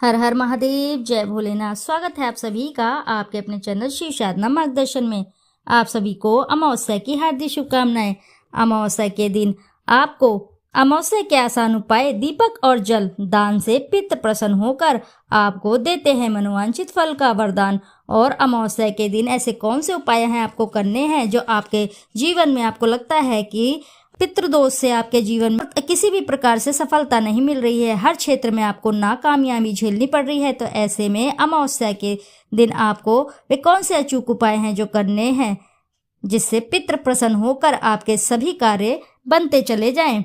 हर हर महादेव, जय भोलेनाथ। स्वागत है आप सभी का आपके अपने चैनल शिव साधना मार्गदर्शन में। आप सभी को अमावस्या की हार्दिक शुभकामनाएं। अमावस्या के दिन आपको अमावस्या के आसान उपाय दीपक और जल दान से पितृ प्रसन्न होकर आपको देते हैं मनोवांछित फल का वरदान। और अमावस्या के दिन ऐसे कौन से उपाय हैं आपको करने हैं जो आपके जीवन में आपको लगता है कि पितृदोष से आपके जीवन में किसी भी प्रकार से सफलता नहीं मिल रही है, हर क्षेत्र में आपको नाकामयाबी झेलनी पड़ रही है, तो ऐसे में अमावस्या के दिन आपको वे कौन से अचूक उपाय हैं जो करने हैं जिससे पितृ प्रसन्न होकर आपके सभी कार्य बनते चले जाएं।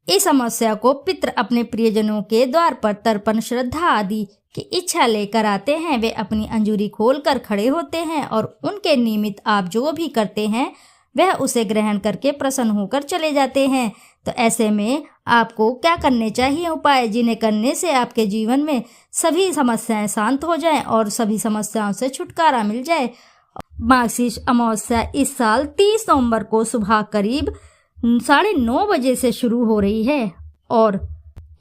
इस अमावस्या को पितृ अपने प्रियजनों के द्वार पर तर्पण, श्रद्धा आदि की इच्छा लेकर आते हैं। वे अपनी अंजूरी खोलकर खड़े होते हैं और उनके निमित्त आप जो भी करते हैं वह उसे ग्रहण करके प्रसन्न होकर चले जाते हैं। तो ऐसे में आपको क्या करने चाहिए उपाय जिन्हें करने से आपके जीवन में सभी समस्याएं शांत हो जाएं और सभी समस्याओं से छुटकारा मिल जाए। मार्गशीर्ष अमावस्या इस साल 30 नवंबर को सुबह करीब 9:30 बजे से शुरू हो रही है और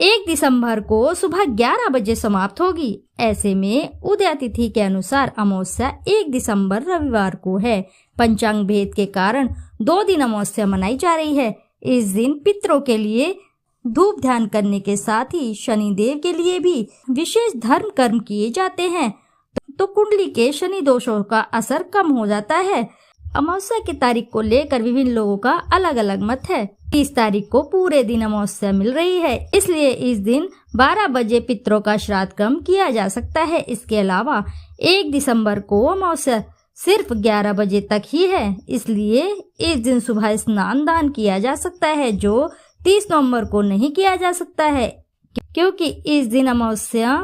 1 दिसंबर को सुबह 11 बजे समाप्त होगी। ऐसे में उदय तिथि के अनुसार अमावस्या 1 दिसंबर रविवार को है। पंचांग भेद के कारण 2 दिन अमावस्या मनाई जा रही है। इस दिन पितरों के लिए धूप ध्यान करने के साथ ही शनिदेव के लिए भी विशेष धर्म कर्म किए जाते हैं, तो कुंडली के शनि दोषों का असर कम हो जाता है। अमावस्या की तारीख को लेकर विभिन्न लोगों का अलग अलग मत है। 30 तारीख को पूरे दिन अमावस्या मिल रही है, इसलिए इस दिन 12 बजे पितरों का श्राद्ध कर्म किया जा सकता है। इसके अलावा 1 दिसंबर को अमावस्या सिर्फ 11 बजे तक ही है, इसलिए इस दिन सुबह स्नान दान किया जा सकता है जो 30 नवंबर को नहीं किया जा सकता है, क्योंकि इस दिन अमावस्या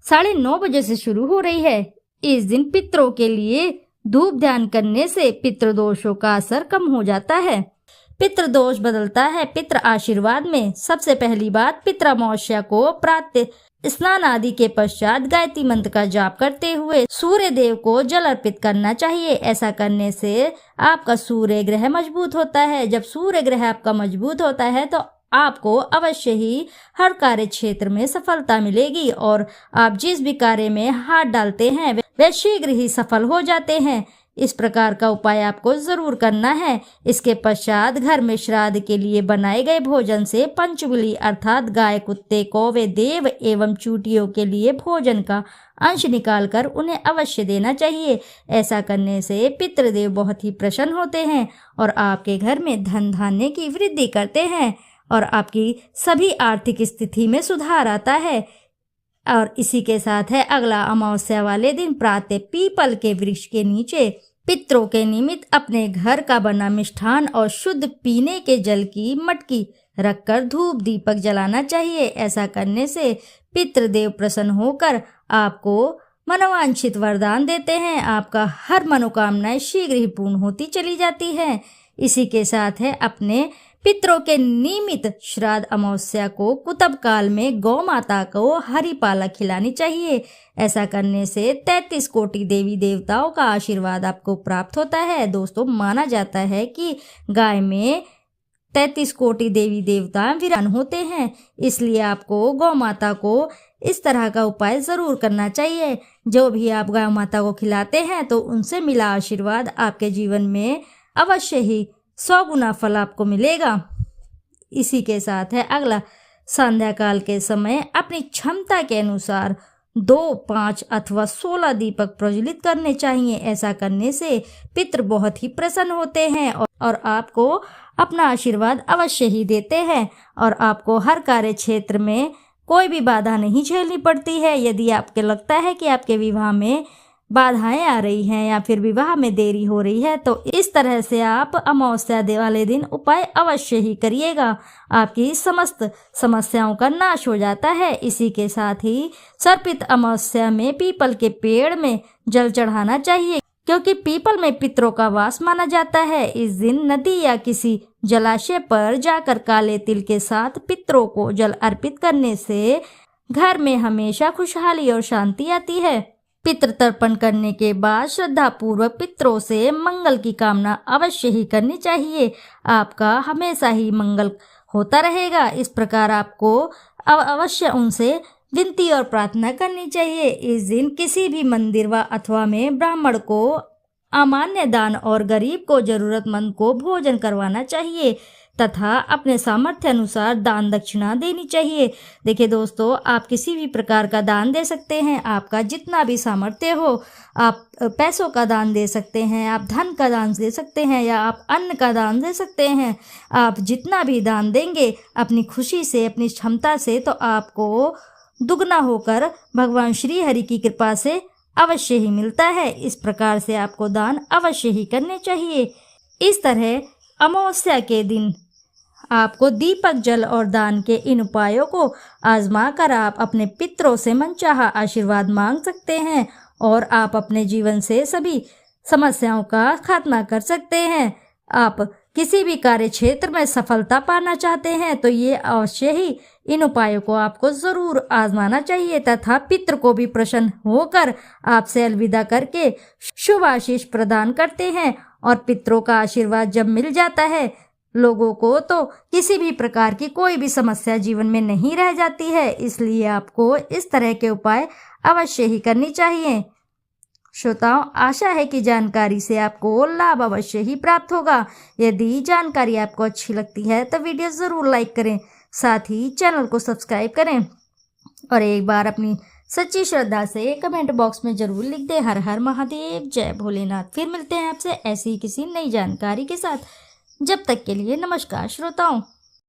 9:30 बजे से शुरू हो रही है। इस दिन पितरों के लिए धूप ध्यान करने से पितृदोषों का असर कम हो जाता है, पितृदोष बदलता है पितृ आशीर्वाद में। सबसे पहली बात, पितृ अमावस्या को प्रातः स्नान आदि के पश्चात गायत्री मंत्र का जाप करते हुए सूर्य देव को जल अर्पित करना चाहिए। ऐसा करने से आपका सूर्य ग्रह मजबूत होता है। जब सूर्य ग्रह आपका मजबूत होता है तो आपको अवश्य ही हर कार्य क्षेत्र में सफलता मिलेगी और आप जिस भी कार्य में हाथ डालते हैं वे शीघ्र ही सफल हो जाते हैं। इस प्रकार का उपाय आपको जरूर करना है। इसके पश्चात घर में श्राद्ध के लिए बनाए गए भोजन से पंचबली अर्थात गाय, कुत्ते, कौवे, देव एवं चूटियों के लिए भोजन का अंश निकालकर उन्हें अवश्य देना चाहिए। ऐसा करने से पितृदेव बहुत ही प्रसन्न होते हैं और आपके घर में धन धान्य की वृद्धि करते हैं और आपकी सभी आर्थिक स्थिति में सुधार आता है। और इसी के साथ है अगला अमावस्या वाले दिन प्रातः पीपल के वृक्ष के नीचे पितरों के निमित्त अपने घर का बना मिष्ठान और शुद्ध पीने के जल की मटकी रखकर धूप दीपक जलाना चाहिए। ऐसा करने से पितृदेव प्रसन्न होकर आपको मनोवांछित वरदान देते हैं। आपका हर मनोकामनाएं शीघ्र ही पूर्ण होती चली जाती है। इसी के साथ है अपने पितरों के निमित्त श्राद्ध अमावस्या को कुतब काल में गौ माता को हरी पालक खिलानी चाहिए। ऐसा करने से 33 कोटि देवी देवताओं का आशीर्वाद आपको प्राप्त होता है। दोस्तों, माना जाता है कि गाय में 33 कोटि देवी देवता विराजमान होते हैं, इसलिए आपको गौ माता को इस तरह का उपाय जरूर करना चाहिए। जो भी आप गौ माता को खिलाते हैं तो उनसे मिला आशीर्वाद आपके जीवन में अवश्य ही 100 गुना फल आपको मिलेगा। इसी के साथ है अगला, संध्या काल के समय अपनी क्षमता के अनुसार 2, 5 अथवा 16 दीपक प्रज्वलित करने चाहिए। ऐसा करने से पितृ बहुत ही प्रसन्न होते हैं और आपको अपना आशीर्वाद अवश्य ही देते हैं और आपको हर कार्य क्षेत्र में कोई भी बाधा नहीं झेलनी पड़ती है। यदि आपको लगता है कि आपके विवाह में बाधाएं आ रही हैं या फिर विवाह में देरी हो रही है तो इस तरह से आप अमावस्या वाले दिन उपाय अवश्य ही करिएगा। आपकी समस्त समस्याओं का नाश हो जाता है। इसी के साथ ही सर्पित अमावस्या में पीपल के पेड़ में जल चढ़ाना चाहिए, क्योंकि पीपल में पितरों का वास माना जाता है। इस दिन नदी या किसी जलाशय पर जाकर काले तिल के साथ पितरों को जल अर्पित करने से घर में हमेशा खुशहाली और शांति आती है। पितृ तर्पण करने के बाद श्रद्धा पूर्वक पितरों से मंगल की कामना अवश्य ही करनी चाहिए। आपका हमेशा ही मंगल होता रहेगा। इस प्रकार आपको अवश्य उनसे विनती और प्रार्थना करनी चाहिए। इस दिन किसी भी मंदिर व अथवा में ब्राह्मण को अमान्य दान और गरीब को जरूरतमंद को भोजन करवाना चाहिए तथा अपने सामर्थ्य अनुसार दान दक्षिणा देनी चाहिए। देखिए दोस्तों, आप किसी भी प्रकार का दान दे सकते हैं, आपका जितना भी सामर्थ्य हो। आप पैसों का दान दे सकते हैं, आप धन का दान दे सकते हैं, या आप अन्न का दान दे सकते हैं। आप जितना भी दान देंगे अपनी खुशी से, अपनी क्षमता से, तो आपको दुगना होकर भगवान श्री हरि की कृपा से अवश्य ही मिलता है। इस प्रकार से आपको दान अवश्य ही करने चाहिए। इस तरह अमावस्या के दिन आपको दीपक, जल और दान के इन उपायों को आजमा कर आप अपने पितरों से मनचाहा आशीर्वाद मांग सकते हैं और आप अपने जीवन से सभी समस्याओं का खात्मा कर सकते हैं। आप किसी भी कार्य क्षेत्र में सफलता पाना चाहते हैं तो ये अवश्य ही इन उपायों को आपको जरूर आजमाना चाहिए तथा पितृ को भी प्रसन्न होकर आपसे अलविदा करके शुभ आशीष प्रदान करते हैं। और पितरों का आशीर्वाद जब मिल जाता है लोगों को तो किसी भी प्रकार की कोई भी समस्या जीवन में नहीं रह जाती है। इसलिए आपको इस तरह के उपाय अवश्य ही करनी चाहिए। श्रोताओं, आशा है कि जानकारी से आपको लाभ अवश्य ही प्राप्त होगा। यदि जानकारी आपको अच्छी लगती है तो वीडियो ज़रूर लाइक करें, साथ ही चैनल को सब्सक्राइब करें और एक बार अपनी सच्ची श्रद्धा से कमेंट बॉक्स में जरूर लिख दें हर हर महादेव, जय भोलेनाथ। फिर मिलते हैं आपसे ऐसी ही किसी नई जानकारी के साथ। जब तक के लिए नमस्कार श्रोताओं।